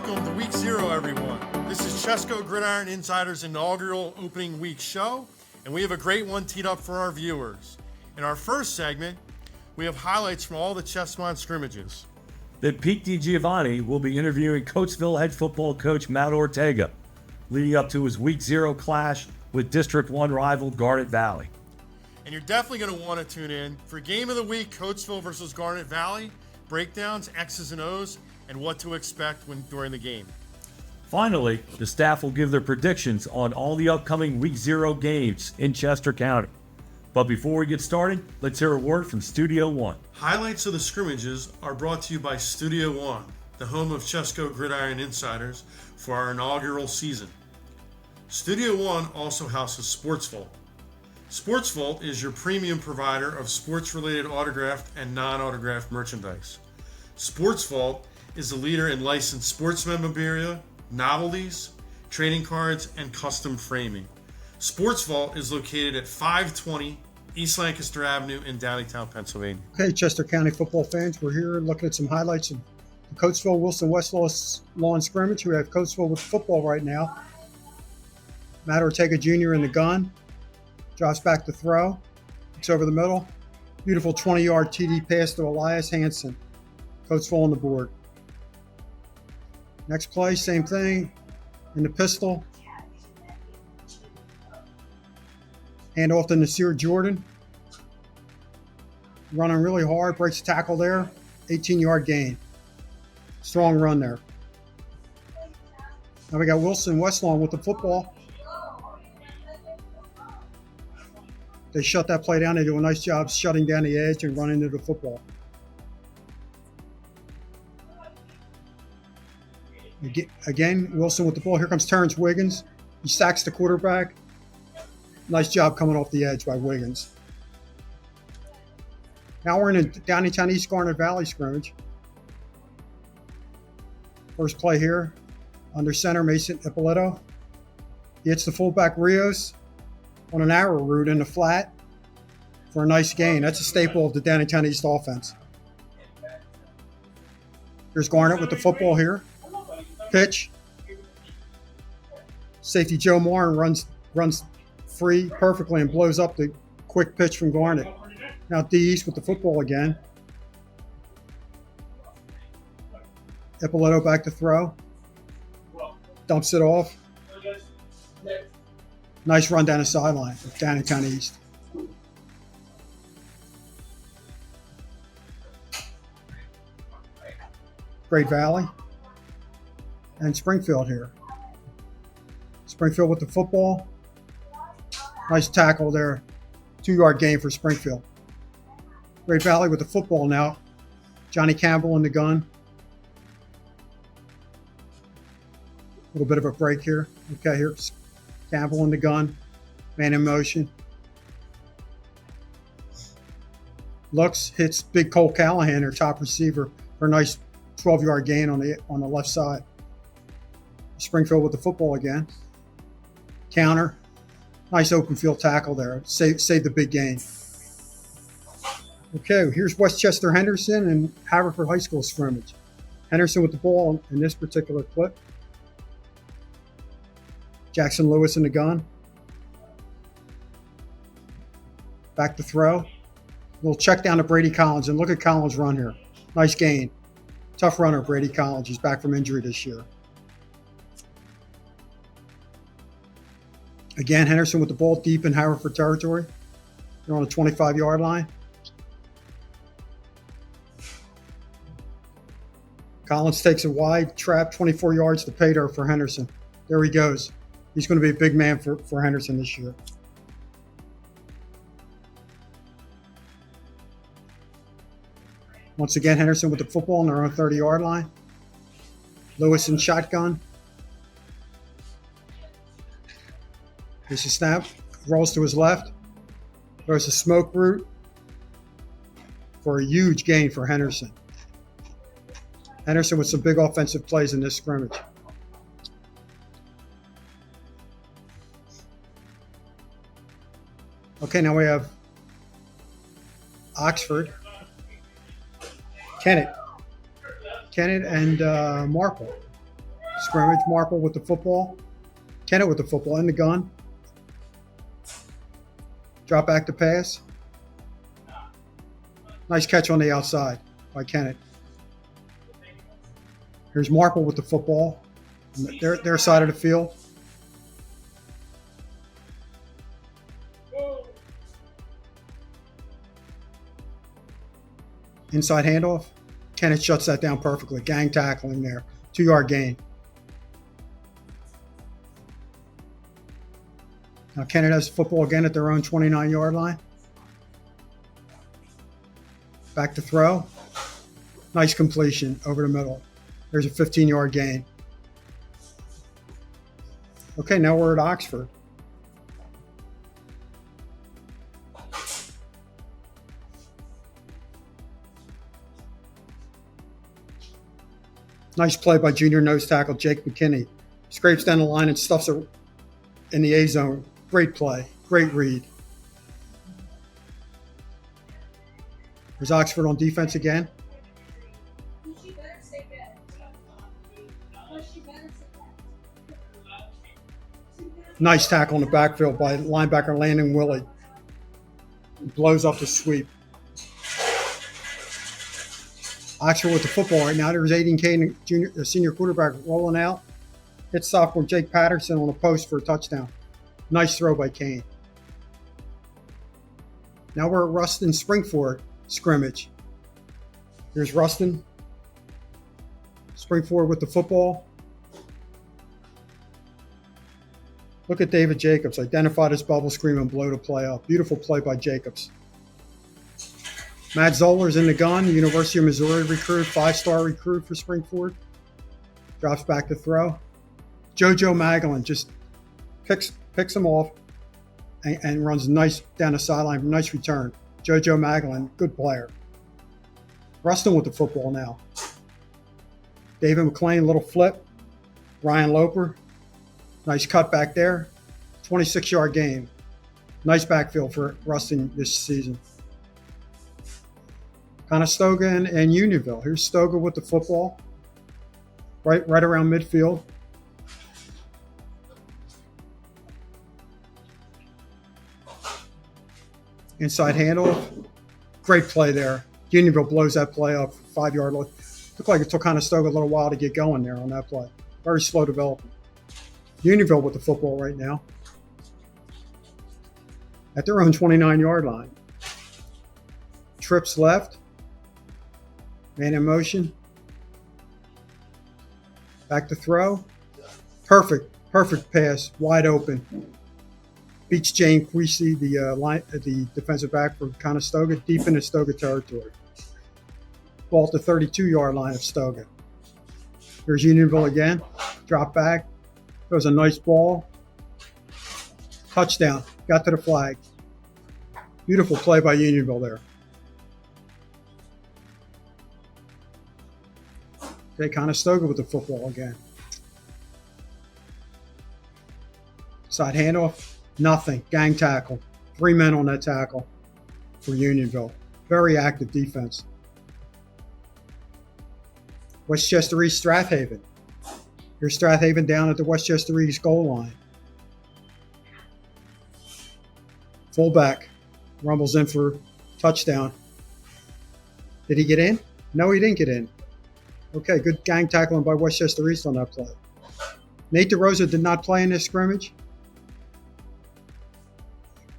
welcome to Week 0, everyone. This is ChesCo Gridiron Insiders inaugural opening week show, and we have a great one teed up for our viewers. In our first segment, we have highlights from all the Chessmont scrimmages. Then Pete DiGiovanni will be interviewing Coatesville head football coach Matt Ortega, leading up to his Week 0 clash with District 1 rival Garnet Valley. And you're definitely going to want to tune in for Game of the Week, Coatesville versus Garnet Valley, breakdowns, X's and O's, and what to expect during the game. Finally, the staff will give their predictions on all the upcoming Week 0 games in Chester County. But before we get started, let's hear a word from Studio One. Highlights of the scrimmages are brought to you by Studio One, the home of ChesCo Gridiron Insiders for our inaugural season. Studio One also houses Sports Vault. Sports Vault is your premium provider of sports-related autographed and non-autographed merchandise. Sports Vault is the leader in licensed sports memorabilia, novelties, trading cards, and custom framing. Sports Vault is located at 520 East Lancaster Avenue in Downingtown, Pennsylvania. Hey, Chester County football fans, we're here looking at some highlights of the Coatesville Wilson Westlaw lawn scrimmage. We have Coatesville with football right now. Matt Ortega Jr. in the gun. Drops back to throw. It's over the middle. Beautiful 20-yard TD pass to Elias Hansen. Coatesville on the board. Next play, same thing. In the pistol. Hand off to Nasir Jordan. Running really hard, breaks the tackle there. 18-yard gain. Strong run there. Now we got Wilson Westlawn with the football. They shut that play down. They do a nice job shutting down the edge and running into the football. Again, Wilson with the ball. Here comes Terrence Wiggins. He sacks the quarterback. Nice job coming off the edge by Wiggins. Now we're in a Downingtown East Garnet Valley scrimmage. First play here. Under center, Mason Ippolito. He hits the fullback Rios on an arrow route in the flat for a nice gain. That's a staple of the Downingtown East offense. Here's Garnet with the football here. Pitch. Safety Joe Moran runs free perfectly and blows up the quick pitch from Garnet. Now D East with the football again. Ippolito back to throw. Dumps it off. Nice run down the sideline of Downingtown East. Great Valley. And Springfield here. Springfield with the football. Nice tackle there. 2-yard gain for Springfield. Great Valley with the football now. Johnny Campbell in the gun. A little bit of a break here. Okay, here's Campbell in the gun. Man in motion. Looks, hits big Cole Callahan, their top receiver, for a nice 12-yard gain on the left side. Springfield with the football again. Counter. Nice open field tackle there. Save the big gain. Okay, here's Westchester Henderson and Haverford High School scrimmage. Henderson with the ball in this particular clip. Jackson Lewis in the gun. Back to throw. Little check down to Brady Collins, and look at Collins' run here. Nice gain. Tough runner, Brady Collins. He's back from injury this year. Again, Henderson with the ball deep in Haverford territory. They're on the 25-yard line. Collins takes a wide trap, 24 yards to pay dirt for Henderson. There he goes. He's going to be a big man for Henderson this year. Once again, Henderson with the football on their own 30-yard line. Lewis in shotgun. Here's a snap. Rolls to his left. Throws a smoke route for a huge gain for Henderson. Henderson with some big offensive plays in this scrimmage. Okay, now we have Oxford, Kennett and Marple. Scrimmage, Marple with the football. Kennett with the football in the gun. Drop back to pass. Nice catch on the outside by Kennett. Here's Marple with the football. Their side of the field. Inside handoff. Kennett shuts that down perfectly. Gang tackling there. 2-yard gain. Now Kennett has the football again at their own 29-yard line. Back to throw. Nice completion over the middle. There's a 15-yard gain. Okay, now we're at Oxford. Nice play by junior nose tackle Jake McKinney. Scrapes down the line and stuffs it in the A zone. Great play. Great read. There's Oxford on defense again. Nice tackle in the backfield by linebacker Landon Willie. Blows up the sweep. Oxford with the football right now. There's Aiden Kane, senior quarterback, rolling out. Hits sophomore Jake Patterson on a post for a touchdown. Nice throw by Kane. Now we're at Ruston Springford scrimmage. Here's Ruston. Springford with the football. Look at David Jacobs. Identified his bubble screen and blow to play up. Beautiful play by Jacobs. Matt Zoller's in the gun. The University of Missouri recruit, 5-star recruit for Springford. Drops back to throw. JoJo Magellan just picks him off and runs nice down the sideline. Nice return. JoJo Magellan, good player. Ruston with the football now. David McClain, little flip. Ryan Loper. Nice cut back there. 26-yard gain. Nice backfield for Ruston this season. Conestoga and Unionville. Here's Stoga with the football. Right around midfield. Inside handoff. Great play there. Unionville blows that play up. 5-yard line. Looked like it took Conestoga a little while to get going there on that play. Very slow development. Unionville with the football right now. At their own 29-yard line. Trips left. Man in motion. Back to throw. Perfect pass. Wide open. Beats Jane Queasy, the defensive back for Conestoga, deep into Stoga territory. Ball at the 32-yard line of Stoga. Here's Unionville again. Drop back. Throws a nice ball. Touchdown. Got to the flag. Beautiful play by Unionville there. Okay, Conestoga with the football again. Side handoff. Nothing. Gang tackle. 3 men on that tackle for Unionville. Very active defense. Westchester East Strathaven. Here's Strathaven down at the Westchester East goal line. Fullback rumbles in for touchdown. Did he get in? No, he didn't get in. Okay, good gang tackling by Westchester East on that play. Nate DeRosa did not play in this scrimmage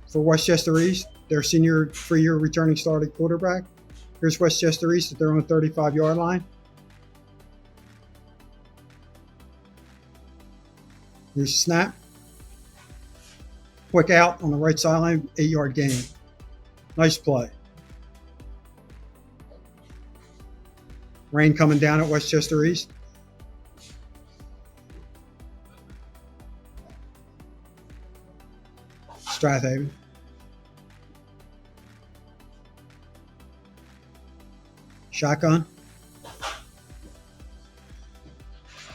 for Westchester East, their senior 3-year returning starting quarterback. Here's Westchester East at their own 35-yard line. Here's a snap. Quick out on the right sideline, 8-yard gain. Nice play. Rain coming down at Westchester East. Strathaven. Shotgun.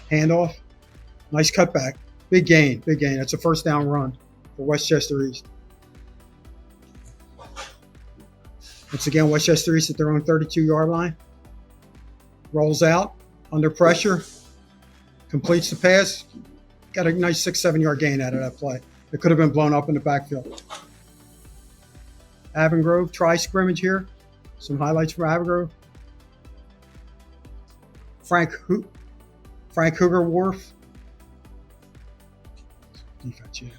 Handoff. Nice cutback. Big gain. That's a first down run for Westchester East. Once again, Westchester East at their own 32-yard line. Rolls out. Under pressure. Completes the pass. Got a nice 6-7 yard gain out of that play. It could have been blown up in the backfield. Avengrove, try scrimmage here. Some highlights from Avengrove. Frank Hooger Wharf. Defense, yeah.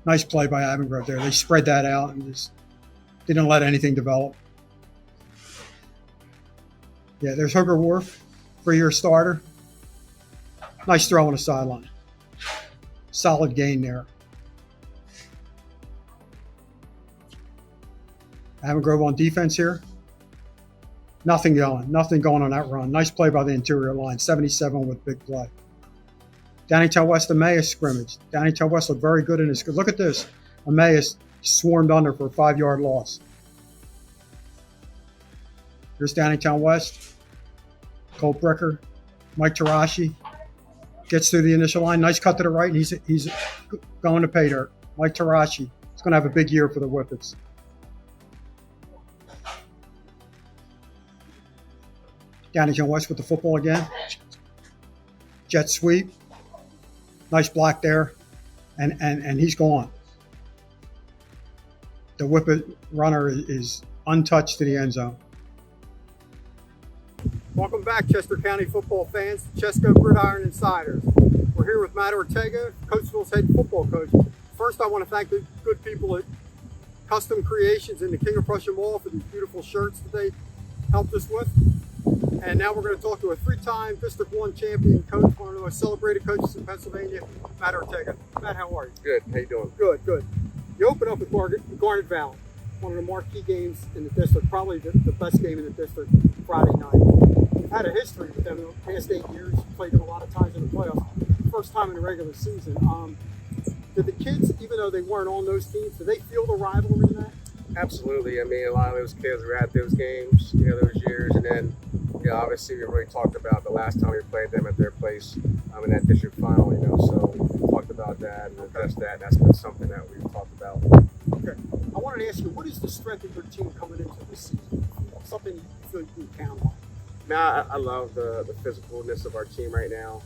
Nice play by Avengrove there. They spread that out and just didn't let anything develop. Yeah, there's Hooger Wharf, 3-year starter. Nice throw on the sideline. Solid gain there. Avengrove on defense here. Nothing going on that run. Nice play by the interior line. 77 with big play. Downingtown West Emmaus scrimmage. Downingtown West looked very good in his. Look at this. Emmaus swarmed under for a 5-yard loss. Here's Downingtown West. Colt Bricker. Mike Tarashi gets through the initial line. Nice cut to the right, and he's going to pay dirt. Mike Tarashi is going to have a big year for the Whippets. Downingtown West with the football again. Jet sweep. Nice block there. And he's gone. The Whippet runner is untouched to the end zone. Welcome back, Chester County football fans, ChesCo Gridiron Insiders. We're here with Matt Ortega, Coatesville's head football coach. First, I want to thank the good people at Custom Creations in the King of Prussia Mall for these beautiful shirts that they helped us with. And now we're going to talk to a 3-time District 1 champion coach, one of the most celebrated coaches in Pennsylvania, Matt Ortega. Matt, how are you? Good. How you doing? Good. You open up with Garnet Valley, one of the marquee games in the district, probably the best game in the district, Friday night. You've had a history with them in the past 8 years. You played them a lot of times in the playoffs. First time in the regular season. Did the kids, even though they weren't on those teams, did they feel the rivalry in that? Absolutely. I mean, a lot of those kids were at those games, those years. And then, obviously we already talked about the last time we played them at their place in that district final, so we talked about that and addressed that. That's been something that we've talked about. Okay. I wanted to ask you, what is the strength of your team coming into this season? Something you feel you can count on? I love the physicalness of our team right now.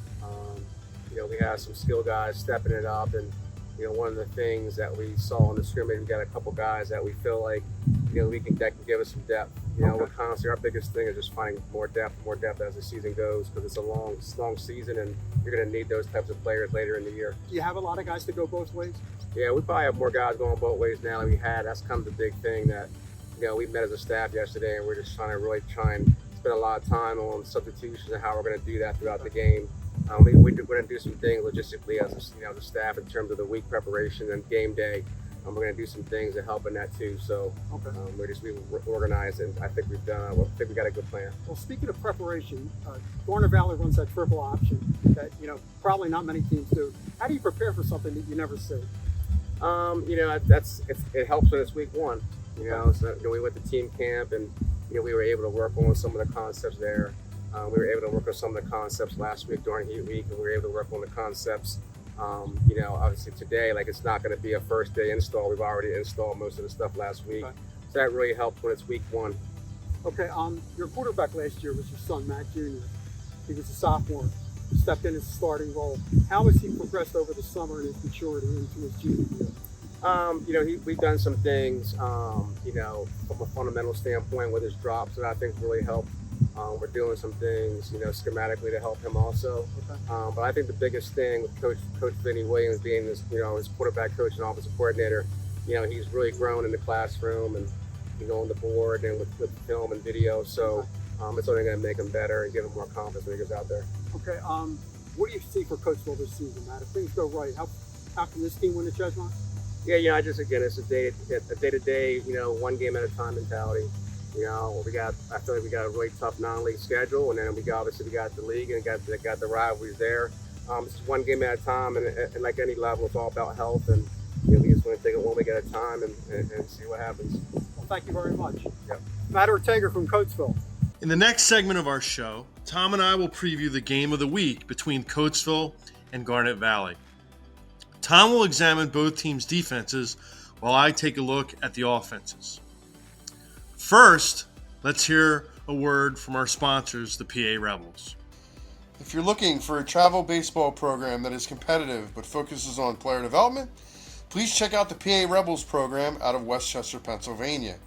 We have some skill guys stepping it up, and one of the things that we saw in the scrimmage, we got a couple guys that we feel like that can give us some depth. We're constantly, our biggest thing is just finding more depth as the season goes, because it's a long season, and you're going to need those types of players later in the year. Do you have a lot of guys to go both ways? Yeah, we probably have more guys going both ways now than we had. That's kind of the big thing that we met as a staff yesterday, and we're just trying and spend a lot of time on substitutions and how we're going to do that throughout the game. We're going to do some things logistically as the staff in terms of the week preparation and game day. We're going to do some things to help in that too. So we're organized, and I think we got a good plan. Well, speaking of preparation, Garnet Valley runs that triple option that probably not many teams do. How do you prepare for something that you never see? It helps when it's week 1. So, we went to team camp, and we were able to work on some of the concepts there. We were able to work on some of the concepts last week during Heat Week, and we were able to work on the concepts. Obviously today, it's not going to be a first day install. We've already installed most of the stuff last week. Okay. So that really helped when it's week 1. Okay. Your quarterback last year was your son, Matt Jr. He was a sophomore. He stepped in his starting role. How has he progressed over the summer and his maturity into his junior year? We've done some things, from a fundamental standpoint with his drops that I think really helped. We're doing some things, schematically to help him also. Okay. But I think the biggest thing with Coach Vinny Williams being this, his quarterback coach and offensive coordinator, he's really grown in the classroom and, on the board and with film and video. So it's only going to make him better and give him more confidence when he goes out there. Okay. What do you see for Coachville this season, Matt? If things go right, how can this team win the ChesCo? Yeah, it's a day-to-day, one game at a time mentality. I feel like we got a really tough non-league schedule, and then we got the league and got the rivalries there. It's just one game at a time, and like any level, it's all about health, and we just want to take it one week at a time and see what happens. Well, thank you very much. Yeah. Matt Ortega from Coatesville. In the next segment of our show, Tom and I will preview the game of the week between Coatesville and Garnet Valley. Tom will examine both teams' defenses while I take a look at the offenses. First, let's hear a word from our sponsors, the PA Rebels. If you're looking for a travel baseball program that is competitive but focuses on player development, please check out the PA Rebels program out of Westchester, Pennsylvania.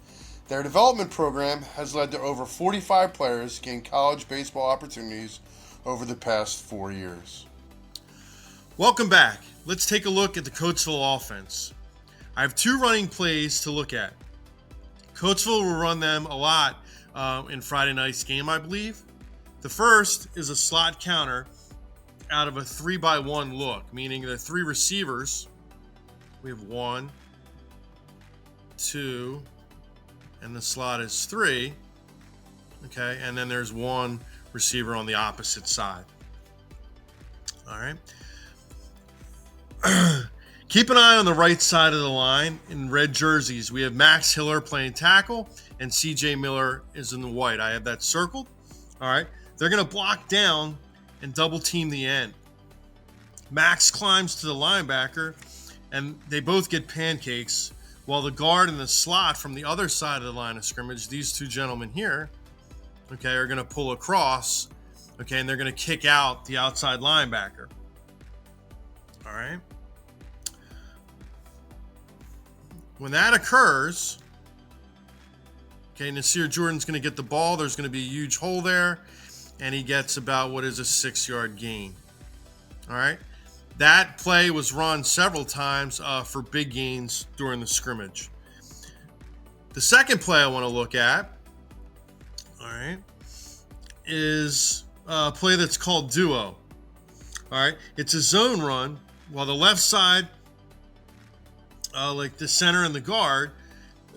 Their development program has led to over 45 players gain college baseball opportunities over the past 4 years. Welcome back. Let's take a look at the Coatesville offense. I have 2 running plays to look at. Coatesville will run them a lot in Friday night's game, I believe. The first is a slot counter out of a 3-by-1 look, meaning the 3 receivers. We have 1, 2, and the slot is 3. Okay, and then there's 1 receiver on the opposite side. All right. Keep an eye on the right side of the line in red jerseys. We have Max Hiller playing tackle, and CJ Miller is in the white. I have that circled. All right. They're going to block down and double team the end. Max climbs to the linebacker, and they both get pancakes, while the guard and the slot from the other side of the line of scrimmage, these 2 gentlemen here, okay, are going to pull across, okay, and they're going to kick out the outside linebacker. All right. When that occurs, okay, Nasir Jordan's going to get the ball. There's going to be a huge hole there, and he gets about what is a 6-yard gain. All right. That play was run several times for big gains during the scrimmage. The second play I want to look at, all right, is a play that's called duo. All right. It's a zone run while the left side, like the center and the guard,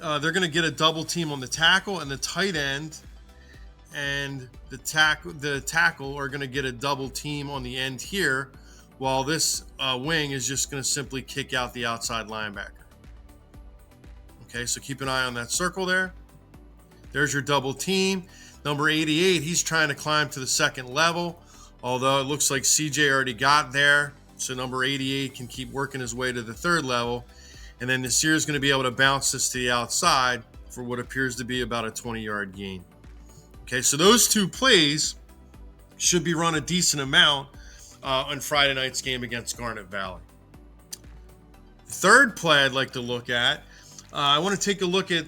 they're going to get a double team on the tackle, and the tight end and the tackle are going to get a double team on the end here, while this wing is just going to simply kick out the outside linebacker. Okay, so keep an eye on that circle there. There's your double team. Number 88, he's trying to climb to the second level, although it looks like CJ already got there, so number 88 can keep working his way to the third level. And then Nasir is going to be able to bounce this to the outside for what appears to be about a 20-yard gain. Okay, so those 2 plays should be run a decent amount on Friday night's game against Garnet Valley. The third play I'd like to look at, I want to take a look at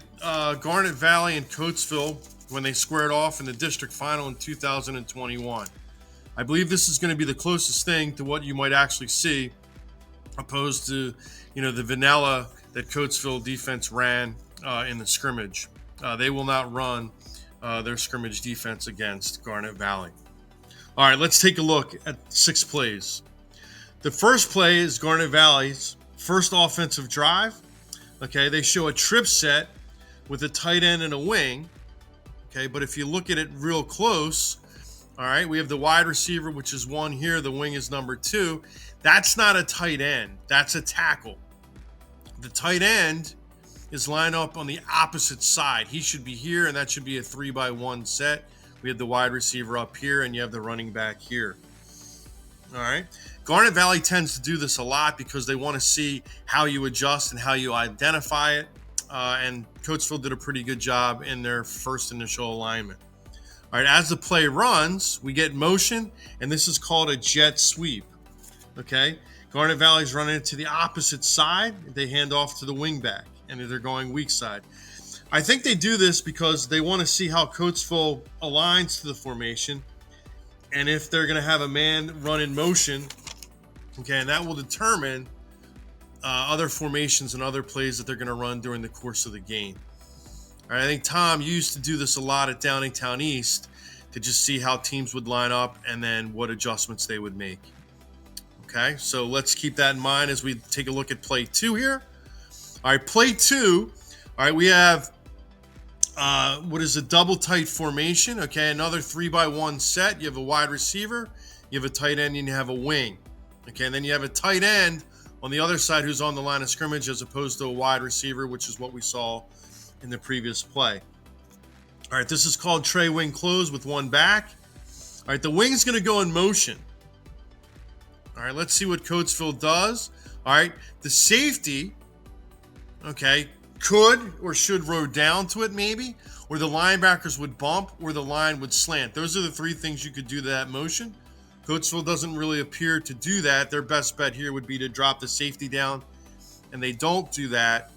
Garnet Valley and Coatesville when they squared off in the district final in 2021. I believe this is going to be the closest thing to what you might actually see, opposed to, the vanilla that Coatesville defense ran in the scrimmage. They will not run their scrimmage defense against Garnet Valley. All right, let's take a look at 6 plays. The first play is Garnet Valley's first offensive drive. Okay, they show a trip set with a tight end and a wing. Okay, but if you look at it real close, all right, we have the wide receiver, which is 1 here. The wing is number 2. That's not a tight end. That's a tackle. The tight end is lined up on the opposite side. He should be here, and that should be a 3-by-1 set. We have the wide receiver up here, and you have the running back here. All right. Garnet Valley tends to do this a lot because they want to see how you adjust and how you identify it. And Coatesville did a pretty good job in their first initial alignment. All right. As the play runs, we get motion, and this is called a jet sweep. Okay. Garnet Valley's running it to the opposite side. They hand off to the wing back, and they're going weak side. I think they do this because they want to see how Coatesville aligns to the formation, and if they're going to have a man run in motion, okay, and that will determine other formations and other plays that they're going to run during the course of the game. All right, I think Tom used to do this a lot at Downingtown East to just see how teams would line up and then what adjustments they would make. Okay, so let's keep that in mind as we take a look at play 2 here. All right, play 2. All right, we have what is a double tight formation. Okay, another 3-by-1 set. You have a wide receiver, you have a tight end, and you have a wing. Okay, and then you have a tight end on the other side who's on the line of scrimmage as opposed to a wide receiver, which is what we saw in the previous play. All right, this is called tray wing close with 1 back. All right, the wing's going to go in motion. All right, let's see what Coatesville does. All right, the safety, okay, could or should row down to it maybe, or the linebackers would bump, or the line would slant. Those are the 3 things you could do to that motion. Coatesville doesn't really appear to do that. Their best bet here would be to drop the safety down, and they don't do that.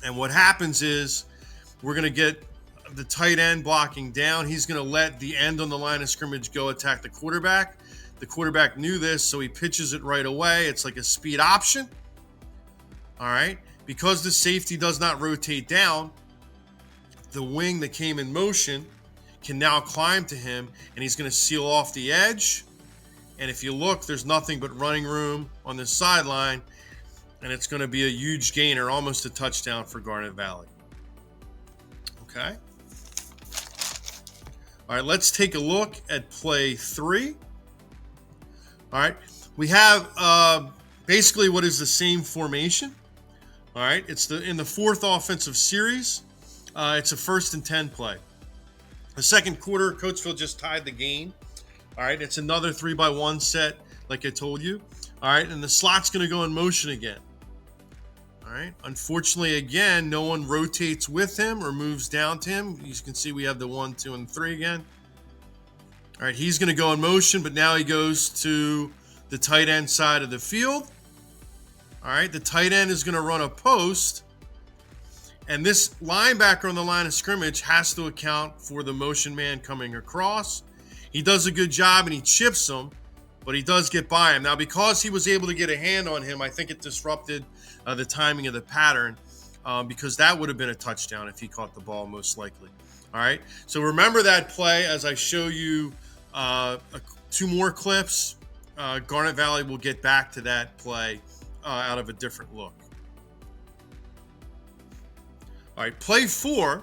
And what happens is we're going to get the tight end blocking down. He's going to let the end on the line of scrimmage go attack the quarterback. The quarterback knew this, so he pitches it right away. It's like a speed option. All right. Because the safety does not rotate down, the wing that came in motion can now climb to him, and he's going to seal off the edge. And if you look, there's nothing but running room on the sideline, and it's going to be a huge gainer, almost a touchdown for Garnet Valley. Okay. All right, let's take a look at play 3. All right, we have basically what is the same formation. All right, it's in the 4th offensive series. It's a 1st and 10 play. The second quarter, Coatesville just tied the game. All right, it's another 3-by-1 set, like I told you. All right, and the slot's going to go in motion again. All right, unfortunately, again, no one rotates with him or moves down to him. You can see we have the 1, 2, and 3 again. All right, he's going to go in motion, but now he goes to the tight end side of the field. All right, the tight end is going to run a post. And this linebacker on the line of scrimmage has to account for the motion man coming across. He does a good job and he chips him, but he does get by him. Now, because he was able to get a hand on him, I think it disrupted the timing of the pattern because that would have been a touchdown if he caught the ball, most likely. All right, so remember that play as I show you 2 more clips. Garnet Valley will get back to that play out of a different look. All right, play 4,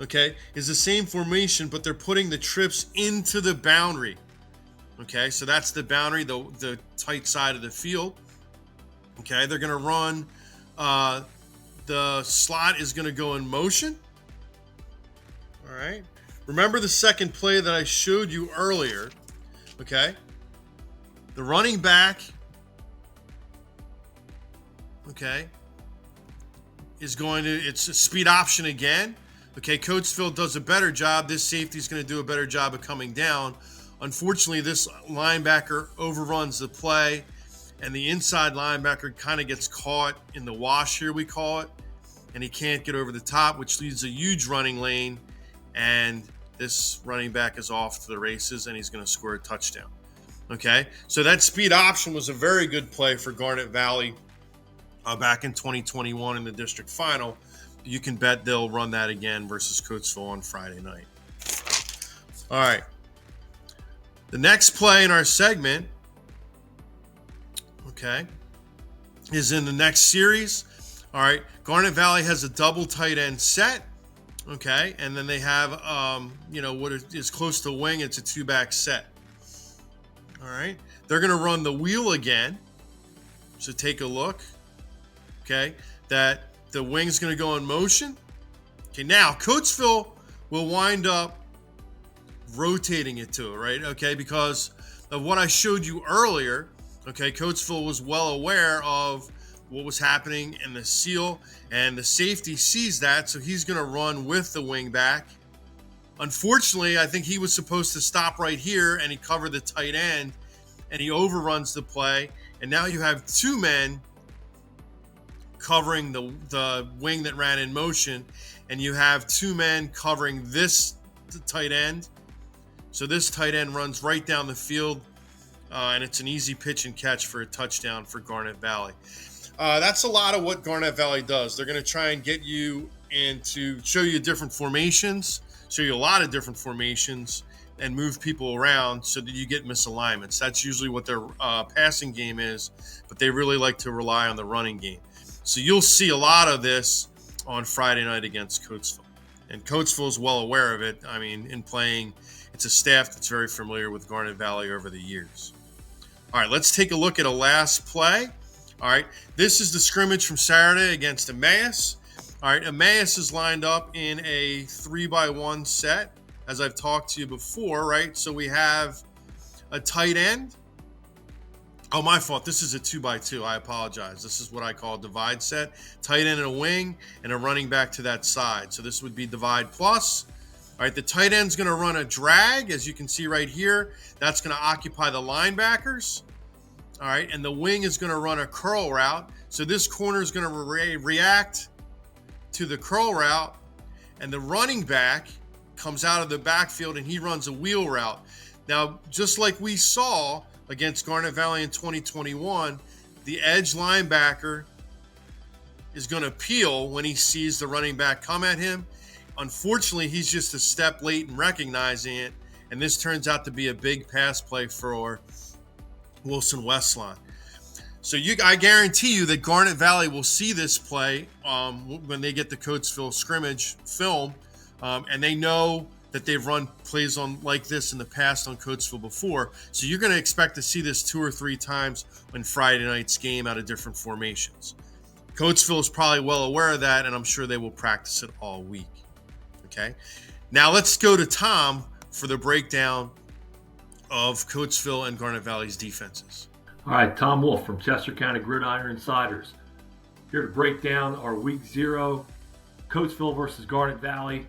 okay, is the same formation, but they're putting the trips into the boundary. Okay, so that's the boundary, the tight side of the field. Okay, they're going to run, the slot is going to go in motion. All right, remember the second play that I showed you earlier. Okay, the running back, okay, is going to, it's a speed option again. Okay, Coatesville does a better job. This safety is going to do a better job of coming down. Unfortunately, this linebacker overruns the play, and the inside linebacker kind of gets caught in the wash here, we call it, and he can't get over the top, which leaves a huge running lane, and this running back is off to the races, and he's going to score a touchdown. Okay, so that speed option was a very good play for Garnet Valley back in 2021 in the district final. You can bet they'll run that again versus Coatesville on Friday night. All right. The next play in our segment, okay, is in the next series. All right. Garnet Valley has a double tight end set. Okay. And then they have, what is close to wing. It's a 2-back set. All right. They're going to run the wheel again. So take a look. Okay, that the wing's going to go in motion. Okay, now Coatesville will wind up rotating it to it, right? Okay, because of what I showed you earlier. Okay, Coatesville was well aware of what was happening in the seal, and the safety sees that, so he's going to run with the wing back. Unfortunately, I think he was supposed to stop right here, and he covered the tight end, and he overruns the play, and now you have 2 men covering the wing that ran in motion, and you have 2 men covering this tight end. So this tight end runs right down the field, and it's an easy pitch and catch for a touchdown for Garnet Valley. That's a lot of what Garnet Valley does. They're going to try and get you and to show you different formations, show you a lot of different formations, and move people around so that you get misalignments. That's usually what their passing game is, but they really like to rely on the running game. So you'll see a lot of this on Friday night against Coatesville. And Coatesville is well aware of it. I mean, in playing, it's a staff that's very familiar with Garnet Valley over the years. All right, let's take a look at a last play. All right, this is the scrimmage from Saturday against Emmaus. All right, Emmaus is lined up in a 3-by-1 set, as I've talked to you before, right? So we have a tight end. Oh, my fault. This is a 2-by-2. I apologize. This is what I call a divide set. Tight end and a wing and a running back to that side. So this would be divide plus. All right, the tight end's going to run a drag, as you can see right here. That's going to occupy the linebackers. All right, and the wing is going to run a curl route. So this corner is going to react to the curl route, and the running back comes out of the backfield and he runs a wheel route. Now, just like we saw against Garnet Valley in 2021, the edge linebacker is going to peel when he sees the running back come at him. Unfortunately, he's just a step late in recognizing it, and this turns out to be a big pass play for Wilson Westlawn. So I guarantee you that Garnet Valley will see this play when they get the Coatesville scrimmage film, and they know that they've run plays on like this in the past on Coatesville before. So you're going to expect to see this 2 or 3 times in Friday night's game out of different formations. Coatesville is probably well aware of that, and I'm sure they will practice it all week. Okay, now let's go to Tom for the breakdown of Coatesville and Garnet Valley's defenses. All right, Tom Wolf from Chester County Gridiron Insiders, here to break down our Week 0 Coatesville versus Garnet Valley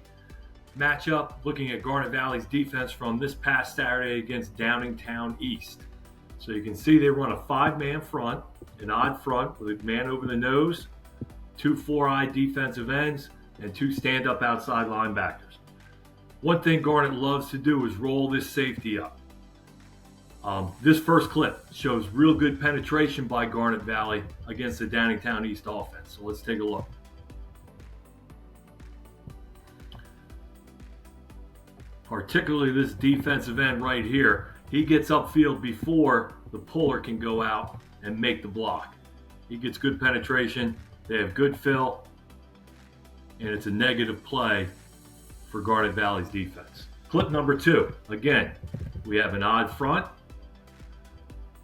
matchup, looking at Garnet Valley's defense from this past Saturday against Downingtown East. So you can see they run a 5-man front, an odd front with a man over the nose, 2 4-eye defensive ends, and 2 stand-up outside linebackers. One thing Garnet loves to do is roll this safety up. This first clip shows real good penetration by Garnet Valley against the Downingtown East offense. So let's take a look. Particularly this defensive end right here. He gets upfield before the puller can go out and make the block. He gets good penetration. They have good fill. And it's a negative play for Garnet Valley's defense. Clip number 2. Again, we have an odd front.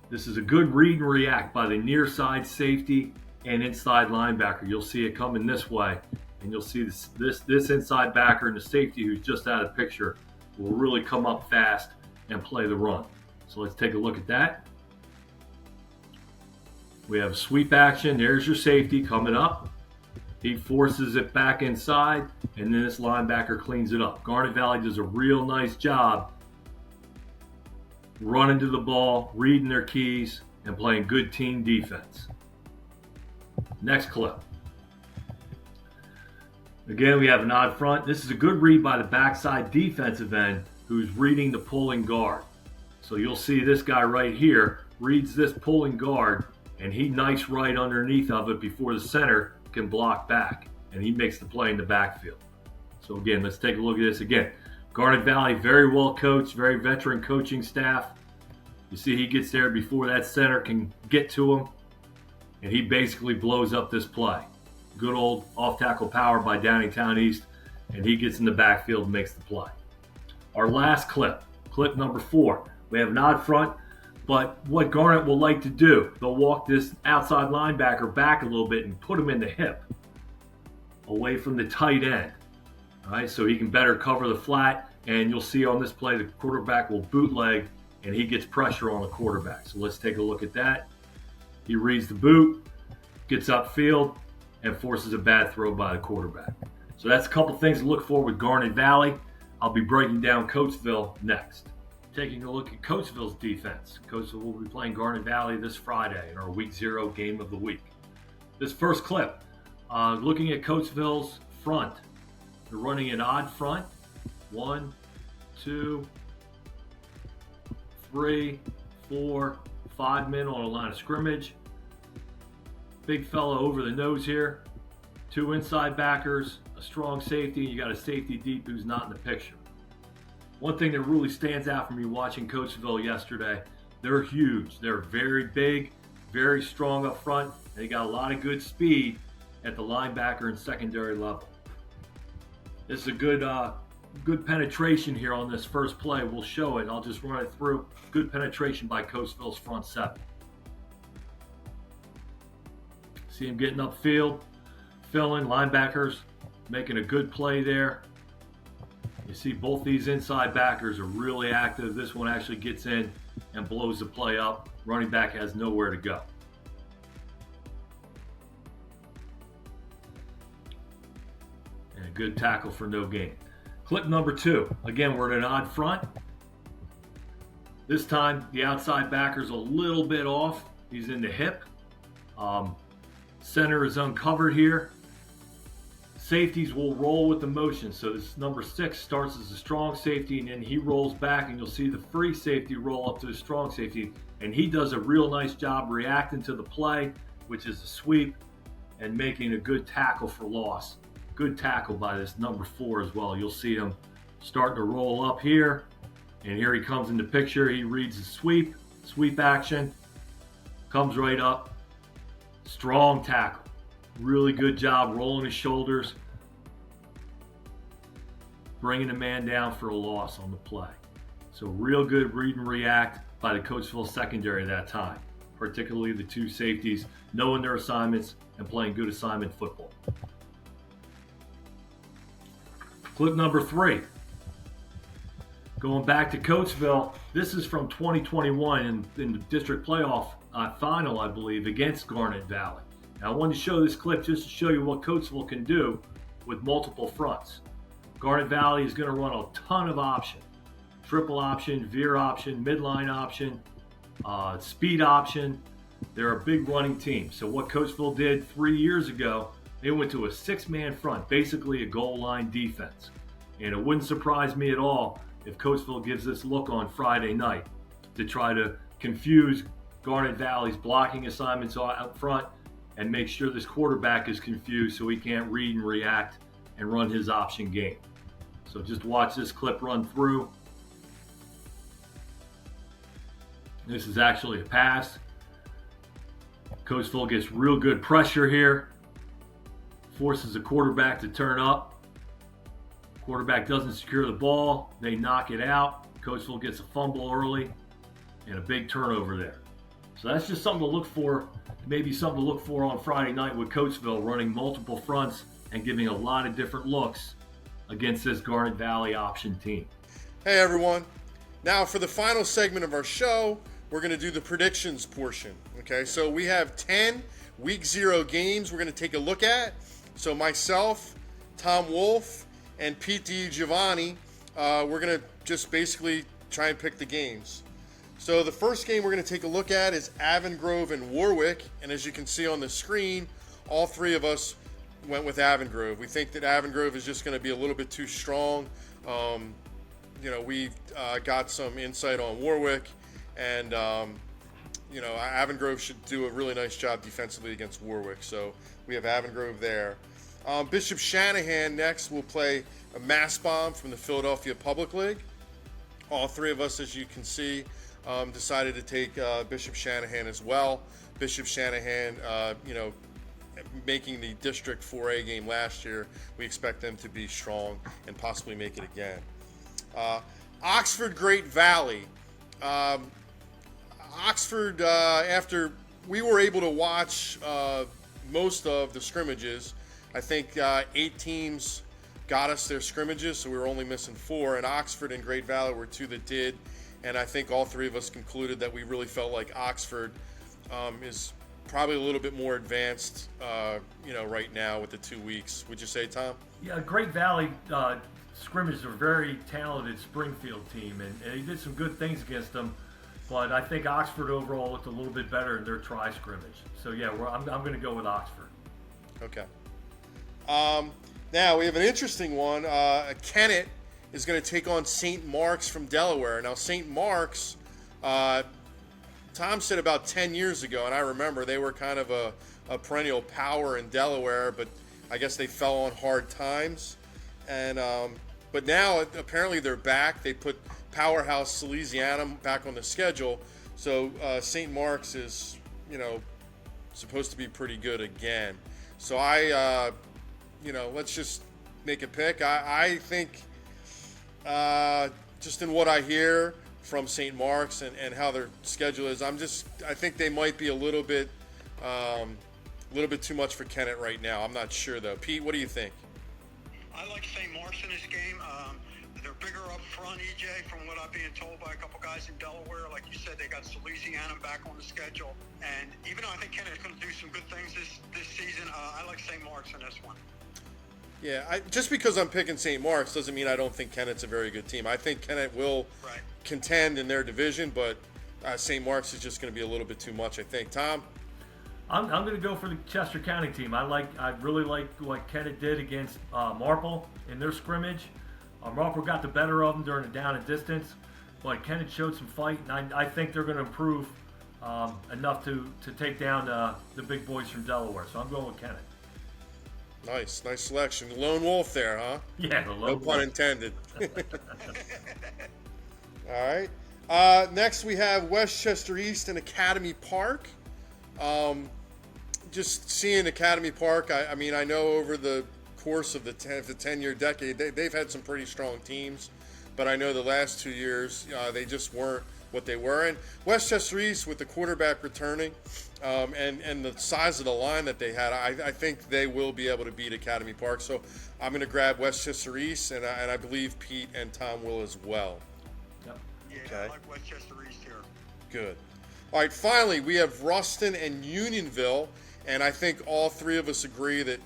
This is a good read and react by the near side safety and inside linebacker. You'll see it coming this way, and you'll see this inside backer and the safety who's just out of the picture will really come up fast and play the run. So let's take a look at that. We have sweep action. There's your safety coming up. He forces it back inside, and then this linebacker cleans it up. Garnet Valley does a real nice job running to the ball, reading their keys, and playing good team defense. Next clip. Again, we have an odd front. This is a good read by the backside defensive end who's reading the pulling guard. So you'll see this guy right here reads this pulling guard, and he knifes right underneath of it before the center can block back, and he makes the play in the backfield. So again, let's take a look at this again. Garnet Valley, very well coached, very veteran coaching staff. You see he gets there before that center can get to him, and he basically blows up this play. Good old off-tackle power by Downingtown East, and he gets in the backfield and makes the play. Our last clip, clip number 4. We have an odd front, but what Garnet will like to do, they'll walk this outside linebacker back a little bit and put him in the hip, away from the tight end. All right, so he can better cover the flat, and you'll see on this play the quarterback will bootleg, and he gets pressure on the quarterback. So let's take a look at that. He reads the boot, gets upfield, and forces a bad throw by the quarterback. So that's a couple things to look for with Garnet Valley. I'll be breaking down Coatesville next. Taking a look at Coatesville's defense. Coatesville will be playing Garnet Valley this Friday in our Week 0 game of the week. This first clip, looking at Coatesville's front. They're running an odd front. 1, 2, 3, 4, 5 men on a line of scrimmage. Big fella over the nose here. 2 inside backers, a strong safety, and you got a safety deep who's not in the picture. One thing that really stands out for me watching Coatesville yesterday, they're huge. They're very big, very strong up front, and they got a lot of good speed at the linebacker and secondary level. This is a good penetration here on this first play. We'll show it. I'll just run it through. Good penetration by Coatesville's front 7. See him getting upfield, filling, linebackers making a good play there. You see both these inside backers are really active. This one actually gets in and blows the play up. Running back has nowhere to go. And a good tackle for no gain. Clip number 2. Again, we're at an odd front. This time, the outside backer's a little bit off. He's in the hip. Center is uncovered here. Safeties will roll with the motion. So this number 6 starts as a strong safety, and then he rolls back, and you'll see the free safety roll up to the strong safety. And he does a real nice job reacting to the play, which is a sweep, and making a good tackle for loss. Good tackle by this number 4 as well. You'll see him starting to roll up here. And here he comes in the picture. He reads the sweep action, comes right up. Strong tackle. Really good job rolling his shoulders, bringing the man down for a loss on the play. So real good read and react by the Coatesville secondary that time, particularly the 2 safeties, knowing their assignments and playing good assignment football. Clip number 3. Going back to Coatesville, this is from 2021 in the district playoff final, I believe, against Garnet Valley. Now, I wanted to show this clip just to show you what Coatesville can do with multiple fronts. Garnet Valley is going to run a ton of option. Triple option, veer option, midline option, speed option. They're a big running team. So what Coatesville did 3 years ago, they went to a 6-man front, basically a goal line defense. And it wouldn't surprise me at all if Coatesville gives this look on Friday night to try to confuse Garnet Valley's blocking assignments out front and make sure this quarterback is confused so he can't read and react and run his option game. So just watch this clip run through. This is actually a pass. Coatesville gets real good pressure here. Forces the quarterback to turn up. Quarterback doesn't secure the ball. They knock it out. Coatesville gets a fumble early and a big turnover there. So that's just something to look for, maybe something to look for on Friday night with Coatesville running multiple fronts and giving a lot of different looks against this Garnet Valley option team. Hey everyone. Now for the final segment of our show, we're going to do the predictions portion. Okay, so we have 10 week 0 games we're going to take a look at. So myself, Tom Wolf, and Pete DiGiovanni, we're going to just basically try and pick the games. So the first game we're going to take a look at is Avongrove and Warwick. And as you can see on the screen, all 3 of us went with Avongrove. We think that Avongrove is just going to be a little bit too strong. We got some insight on Warwick, and Avongrove should do a really nice job defensively against Warwick. So we have Avongrove there. Bishop Shanahan next will play a mass bomb from the Philadelphia Public League. All 3 of us, as you can see, decided to take Bishop Shanahan as well. Bishop Shanahan, making the District 4A game last year, we expect them to be strong and possibly make it again. Oxford Great Valley. Oxford, after we were able to watch most of the scrimmages, I think 8 teams got us their scrimmages, so we were only missing 4, and Oxford and Great Valley were 2 that did, and I think all 3 of us concluded that we really felt like Oxford is probably a little bit more advanced, right now with the 2 weeks. Would you say, Tom? Yeah, Great Valley scrimmages are a very talented Springfield team, and they did some good things against them, but I think Oxford overall looked a little bit better in their tri-scrimmage. So yeah, I'm going to go with Oxford. Okay. Now we have an interesting one. Kennett is going to take on St. Mark's from Delaware. Now St. Mark's, Tom said about 10 years ago, and I remember they were kind of a perennial power in Delaware, but I guess they fell on hard times. And but now apparently they're back. They put powerhouse Salesianum back on the schedule. So St. Mark's is, supposed to be pretty good again. So let's just make a pick. I think just in what I hear from St. Mark's and how their schedule is, I think they might be a little bit too much for Kennett right now. I'm not sure though. Pete, what do you think? I like St. Mark's in this game. They're bigger up front, EJ, from what I'm being told by a couple guys in Delaware. Like you said, they got Salesianum back on the schedule. And even though I think Kennett's going to do some good things this season, I like St. Mark's in this one. Yeah, just because I'm picking St. Mark's doesn't mean I don't think Kennett's a very good team. I think Kennett will contend in their division, but St. Mark's is just going to be a little bit too much, I think. Tom? I'm going to go for the Chester County team. I really like what Kennett did against Marple in their scrimmage. Marple got the better of them during the down and distance, but Kennett showed some fight, and I think they're going to improve enough to take down the big boys from Delaware. So I'm going with Kennett. Nice selection. Lone Wolf there, huh? Yeah, the lone wolf. No pun intended. All right. Next we have Westchester East and Academy Park. Just seeing Academy Park, I mean, I know over the course of the 10-year decade, they've had some pretty strong teams, but I know the last 2 years they just weren't what they were. And Westchester East, with the quarterback returning and the size of the line that they had, I think they will be able to beat Academy Park. So I'm going to grab Westchester East, and I believe Pete and Tom will as well. Yep. Yeah, Okay. I like Westchester East here. Good. All right, finally, we have Ruston and Unionville, and I think all three of us agree that,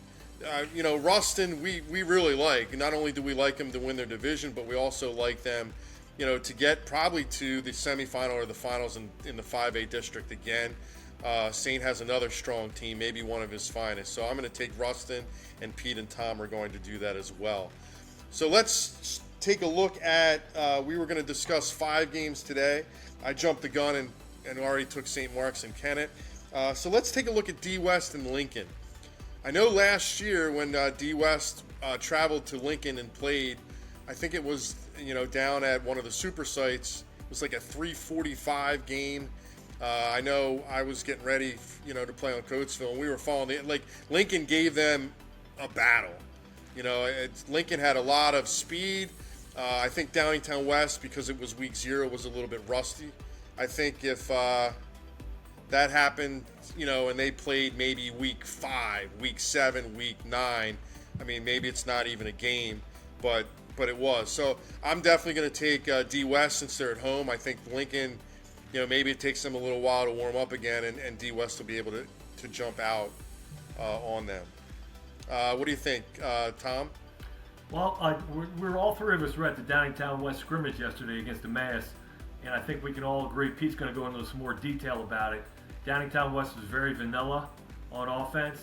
Ruston, we really like. Not only do we like them to win their division, but we also like them, to get probably to the semifinal or the finals in the 5A district again. Saint has another strong team, maybe one of his finest. So I'm going to take Ruston, and Pete and Tom are going to do that as well. So let's take a look at, we were going to discuss 5 games today. I jumped the gun and already took St. Mark's and Kennett. So let's take a look at D West and Lincoln. I know last year when D West traveled to Lincoln and played, I think it was, down at one of the super sites. It was like a 3:45 game. I know I was getting ready, to play on Coatesville, and we were following Lincoln gave them a battle. Lincoln had a lot of speed. I think Downingtown West, because it was week 0, was a little bit rusty. I think if that happened, and they played maybe week 5, week 7, week 9, I mean, maybe it's not even a game, but it was. So I'm definitely going to take D West since they're at home. I think Lincoln, maybe it takes them a little while to warm up again, and D West will be able to jump out on them. What do you think, Tom? Well, we're all three of us were at the Downingtown West scrimmage yesterday against the Mass, and I think we can all agree. Pete's going to go into some more detail about it. Downingtown West was very vanilla on offense.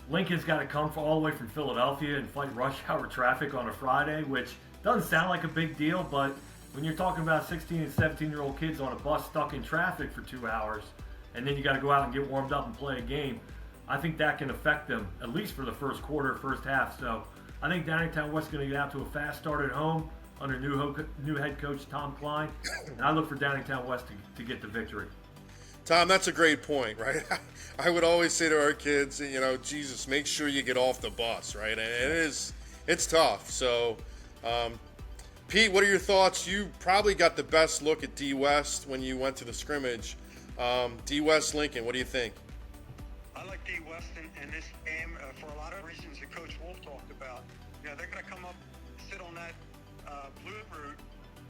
Lincoln's got to come all the way from Philadelphia and fight rush hour traffic on a Friday, which doesn't sound like a big deal, but when you're talking about 16 and 17-year-old kids on a bus stuck in traffic for 2 hours, and then you got to go out and get warmed up and play a game, I think that can affect them, at least for the first quarter, first half. So I think Downingtown West is going to get out to a fast start at home under new head coach Tom Klein, and I look for Downingtown West to get the victory. Tom, that's a great point, right? I would always say to our kids, Jesus, make sure you get off the bus, right? And it's tough. So, Pete, what are your thoughts? You probably got the best look at D West when you went to the scrimmage. D West Lincoln, what do you think? I like D West in this game for a lot of reasons that Coach Wolf talked about. They're going to come up, sit on that blue route,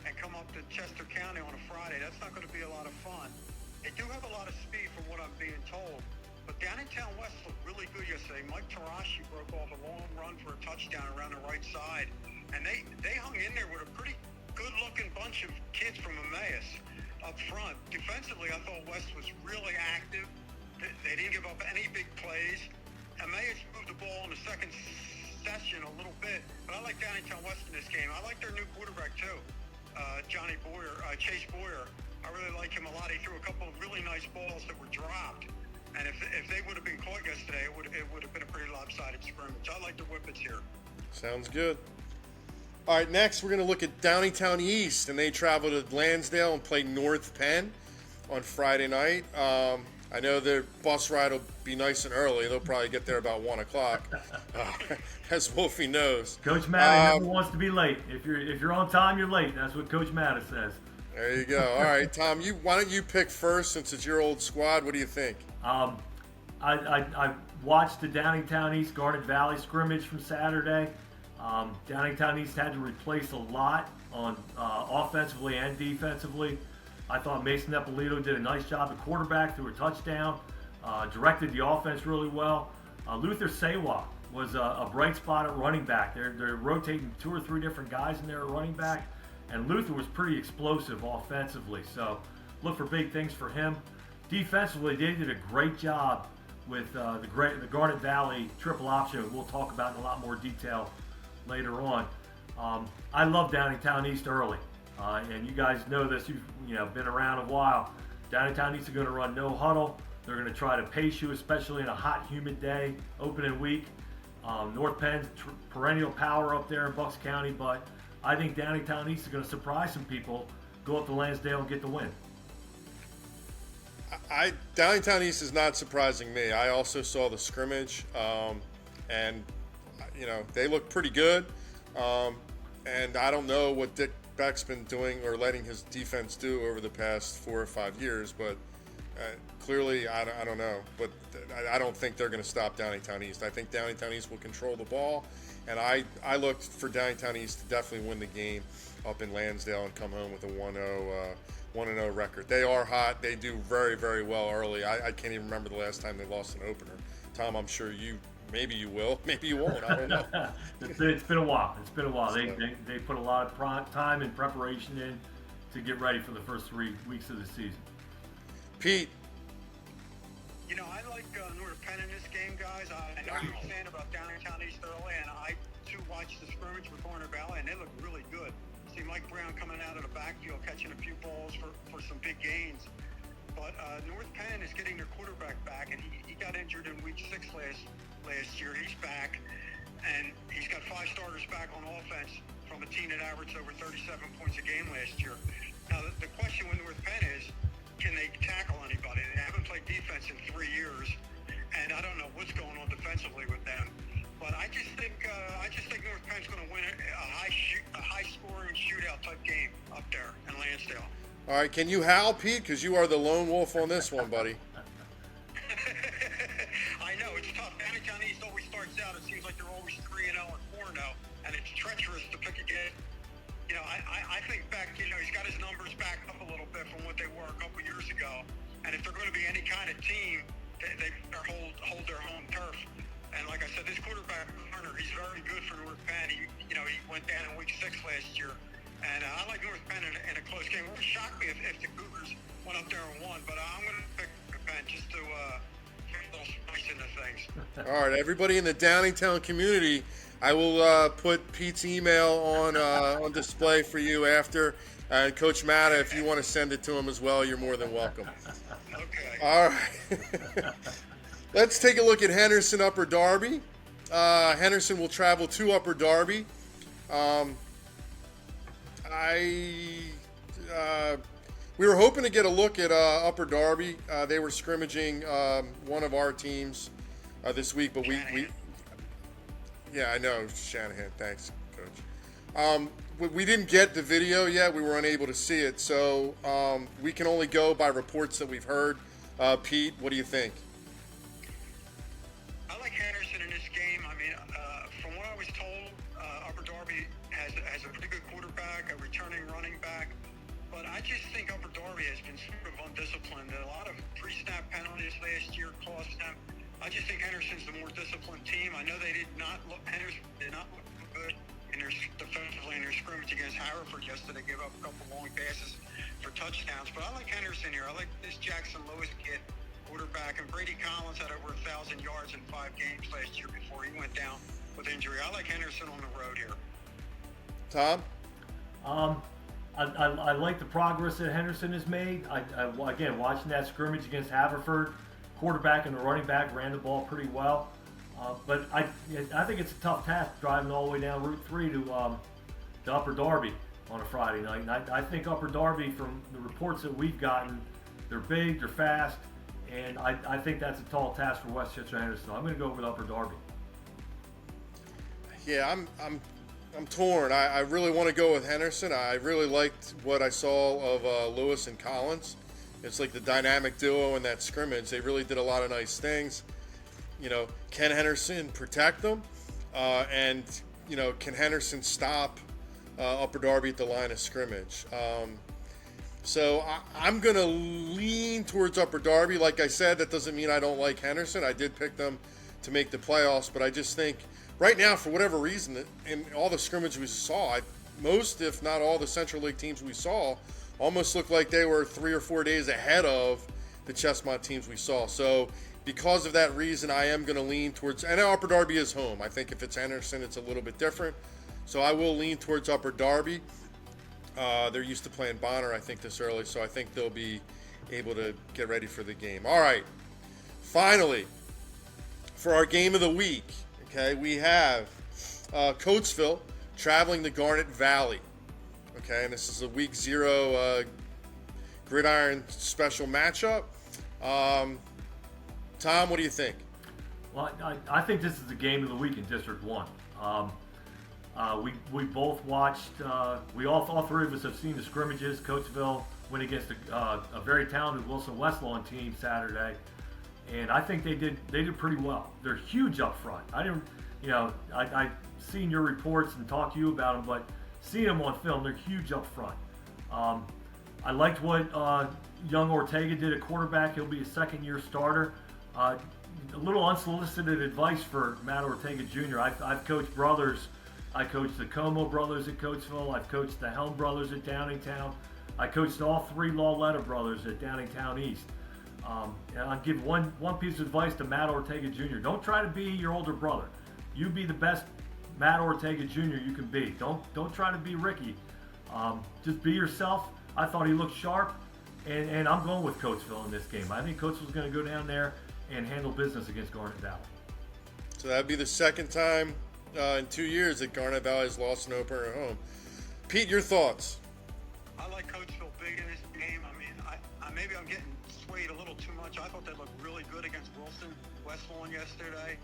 and come up to Chester County on a Friday. That's not going to be a lot of fun. They do have a lot of speed from what I'm being told. But Downingtown West looked really good yesterday. Mike Tarashi broke off a long run for a touchdown around the right side. And they hung in there with a pretty good-looking bunch of kids from Emmaus up front. Defensively, I thought West was really active. They didn't give up any big plays. Emmaus moved the ball in the second session a little bit. But I like Downingtown West in this game. I like their new quarterback, too, Chase Boyer. I really like him a lot. He threw a couple of really nice balls that were dropped. And if they would have been caught yesterday, it would have been a pretty lopsided scrimmage. I like the Whippets here. Sounds good. All right, next we're going to look at Downingtown East, and they travel to Lansdale and play North Penn on Friday night. I know their bus ride will be nice and early. They'll probably get there about 1 o'clock, as Wolfie knows. Coach Mattis never wants to be late. If you're on time, you're late. That's what Coach Mattis says. There you go. All right, Tom, why don't you pick first since it's your old squad? What do you think? I watched the Downingtown East Garnet Valley scrimmage from Saturday. Downingtown East had to replace a lot on offensively and defensively. I thought Mason Eppolito did a nice job at quarterback, threw a touchdown, directed the offense really well. Luther Sawa was a bright spot at running back. They're rotating 2 or 3 different guys in there at running back, and Luther was pretty explosive offensively. So look for big things for him. Defensively, they did a great job with the Garnet Valley triple option. We'll talk about in a lot more detail later on. I love Downingtown East early, and you guys know this. You've been around a while. Downingtown East are going to run no huddle. They're going to try to pace you, especially in a hot, humid day, opening week. North Penn's perennial power up there in Bucks County, but I think Downingtown East is going to surprise some people, go up to Lansdale and get the win. Downingtown East is not surprising me. I also saw the scrimmage, and they look pretty good. And I don't know what Dick Beck's been doing or letting his defense do over the past 4 or 5 years, but clearly I don't know. But I don't think they're going to stop Downingtown East. I think Downingtown East will control the ball, and I looked for Downingtown East to definitely win the game up in Lansdale and come home with a 1-0 record. They are hot. They do very, very well early. I can't even remember the last time they lost an opener. Tom, I'm sure maybe you will, maybe you won't. I don't know. It's been a while. They put a lot of time and preparation in to get ready for the first 3 weeks of the season. Pete. I like North Penn in this game, guys. I know you're saying about Downingtown East early, and I too watched the scrimmage with Garner Valley, and they look really good. See Mike Brown coming out of the backfield, catching a few balls for some big gains. But North Penn is getting their quarterback back, and he got injured in week 6 last year. He's back, and he's got 5 starters back on offense from a team that averaged over 37 points a game last year. Now, the question with North Penn is, can they tackle anybody? They haven't played defense in 3 years, and I don't know what's going on defensively with them. But I just think North Penn's going to win a high-scoring shootout type game up there in Lansdale. All right, can you howl, Pete? Because you are the lone wolf on this one, buddy. I know, it's tough. Downingtown East always starts out, it seems like they're always 3-0 and 4-0, and it's treacherous to pick again. I think Beck, he's got his numbers back up a little bit from what they were a couple years ago. And if they're going to be any kind of team, they hold their home turf. And like I said, this quarterback, Garner, he's very good for North Penn. He went down in week 6 last year. And I like North Penn in a close game. It would shock me if the Cougars went up there and won. But I'm going to pick North Penn just to get a little spice into things. All right, everybody in the Downingtown community, I will put Pete's email on display for you after. And Coach Matta, if you want to send it to him as well, you're more than welcome. Okay. All right. Let's take a look at Henderson Upper Darby. Henderson will travel to Upper Darby. We were hoping to get a look at Upper Darby. They were scrimmaging one of our teams this week, but yeah, I know, Shanahan. Thanks, Coach. We didn't get the video yet. We were unable to see it, so we can only go by reports that we've heard. Pete, what do you think? I like Henderson in this game. I mean, from what I was told, Upper Darby has a pretty good quarterback, a returning running back, but I just think Upper Darby has been sort of undisciplined. A lot of pre-snap penalties last year cost them. I just think Henderson's the more disciplined team. I know Henderson did not look good defensively in their scrimmage against Haverford yesterday. Gave up a couple long passes for touchdowns, but I like Henderson here. I like this Jackson Lewis kid, quarterback, and Brady Collins had over 1,000 yards in 5 games last year before he went down with injury. I like Henderson on the road here. Tom? I like the progress that Henderson has made. Again, watching that scrimmage against Haverford, quarterback and the running back ran the ball pretty well. But I think it's a tough task driving all the way down Route 3 to Upper Darby on a Friday night. And I think Upper Darby, from the reports that we've gotten, they're big, they're fast, and I think that's a tall task for Westchester Henderson. I'm going to go with Upper Darby. Yeah, I'm torn. I really want to go with Henderson. I really liked what I saw of Lewis and Collins. It's like the dynamic duo in that scrimmage. They really did a lot of nice things. Can Henderson protect them? And can Henderson stop Upper Darby at the line of scrimmage? So I'm going to lean towards Upper Darby. Like I said, that doesn't mean I don't like Henderson. I did pick them to make the playoffs. But I just think right now, for whatever reason, in all the scrimmage we saw, most, if not all, the Central League teams we saw almost looked like they were 3 or 4 days ahead of the Chestmont teams we saw. So because of that reason, I am going to lean towards, and Upper Darby is home. I think if it's Henderson, it's a little bit different. So I will lean towards Upper Darby. They're used to playing Bonner, I think, this early, so I think they'll be able to get ready for the game. All right, finally, for our game of the week, okay, we have Coatesville traveling to Garnet Valley. Okay, and this is a Week 0 Gridiron special matchup. Tom, what do you think? Well, I think this is the game of the week in District 1. We both watched, all three of us have seen the scrimmages. Coatesville went against a very talented Wilson Westlawn team Saturday, and I think they did pretty well. They're huge up front. I seen your reports and talked to you about them, but seeing them on film, they're huge up front. I liked what young Ortega did at quarterback. He'll be a second-year starter. A little unsolicited advice for Matt Ortega Jr. I've coached brothers. I coached the Como brothers at Coatesville. I've coached the Helm brothers at Downingtown. I coached all three Lawletta brothers at Downingtown East. And I'll give one piece of advice to Matt Ortega Jr. Don't try to be your older brother. You be the best Matt Ortega Jr. you can be. Don't try to be Ricky. Just be yourself. I thought he looked sharp, and I'm going with Coatesville in this game. I think Coatesville's going to go down there and handle business against Garnet Valley. So that'd be the second time in 2 years that Garnet Valley has lost an opener at home. Pete, your thoughts? I like Coatesville big in this game. I mean, maybe I'm getting swayed a little too much. I thought they looked really good against Wilson Westlawn yesterday.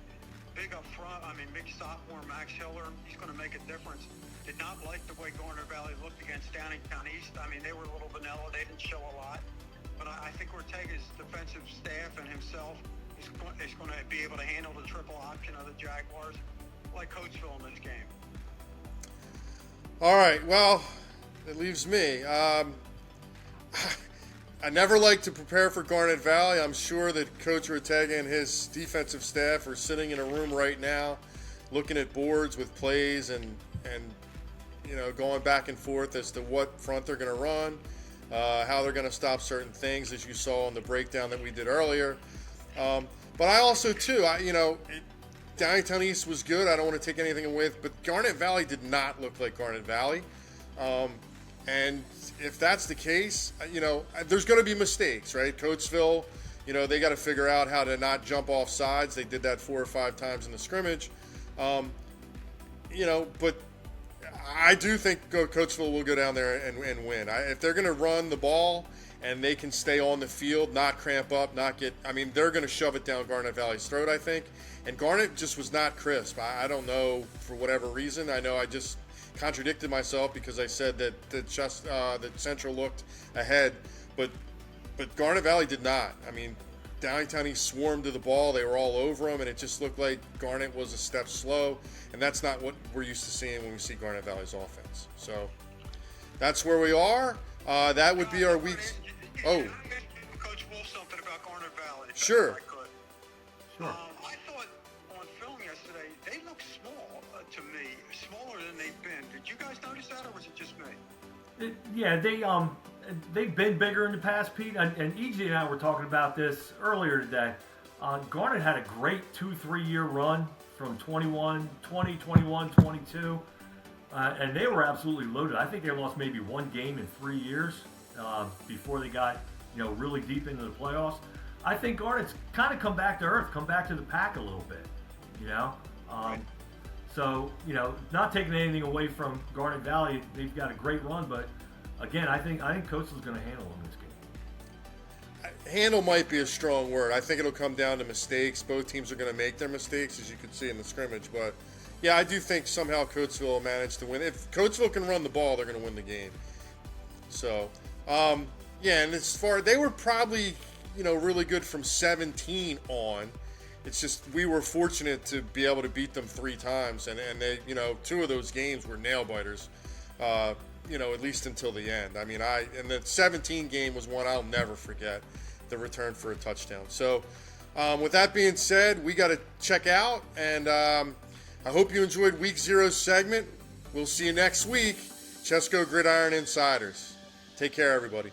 Big up front. I mean, big sophomore Max Hiller. He's going to make a difference. Did not like the way Garnet Valley looked against Downingtown East. I mean, they were a little vanilla. They didn't show a lot. But I think Ortega's defensive staff and himself is going to be able to handle the triple option of the Jaguars. Like Coatesville in this game. All right, well, it leaves me. I never like to prepare for Garnet Valley. I'm sure that Coach Ortega and his defensive staff are sitting in a room right now looking at boards with plays and going back and forth as to what front they're going to run, how they're going to stop certain things, as you saw in the breakdown that we did earlier. But I also, too, Downingtown East was good. I don't want to take anything away, but Garnet Valley did not look like Garnet Valley. And if that's the case, there's going to be mistakes, right? Coatesville, they got to figure out how to not jump off sides. They did that 4 or 5 times in the scrimmage. But I do think Coatesville will go down there and win. If they're going to run the ball and they can stay on the field, not cramp up, they're going to shove it down Garnet Valley's throat, I think. And Garnet just was not crisp. I don't know, for whatever reason. I know I just contradicted myself because I said that that Central looked ahead, but Garnet Valley did not. I mean, Downingtown East swarmed to the ball. They were all over them, and it just looked like Garnet was a step slow, and that's not what we're used to seeing when we see Garnet Valley's offense. So that's where we are. That would be our week's. Oh. Coach Wolf, something about Garnet Valley. Sure. Sure. I thought on film yesterday they looked small to me, smaller than they've been. Did you guys notice that, or was it just me? They've been bigger in the past, Pete. And EJ and I were talking about this earlier today. Garnet had a great 2-3 year run from 20, 21, 22. And they were absolutely loaded. I think they lost maybe one game in 3 years before they got, really deep into the playoffs. I think Garnet's kind of come back to earth, come back to the pack a little bit, Right. So, not taking anything away from Garnet Valley, they've got a great run, but again, I think Coatesville's going to handle them in this game. Handle might be a strong word. I think it'll come down to mistakes. Both teams are going to make their mistakes, as you could see in the scrimmage, but yeah, I do think somehow Coatesville will manage to win. If Coatesville can run the ball, they're going to win the game. So, and as far, they were probably, really good from 17 on. It's just we were fortunate to be able to beat them 3 times, and they, 2 of those games were nail biters, at least until the end. I mean, and the 17 game was one I'll never forget, the return for a touchdown. So, With that being said, we got to check out, and I hope you enjoyed Week 0's segment. We'll see you next week. ChesCo Gridiron Insiders. Take care, everybody.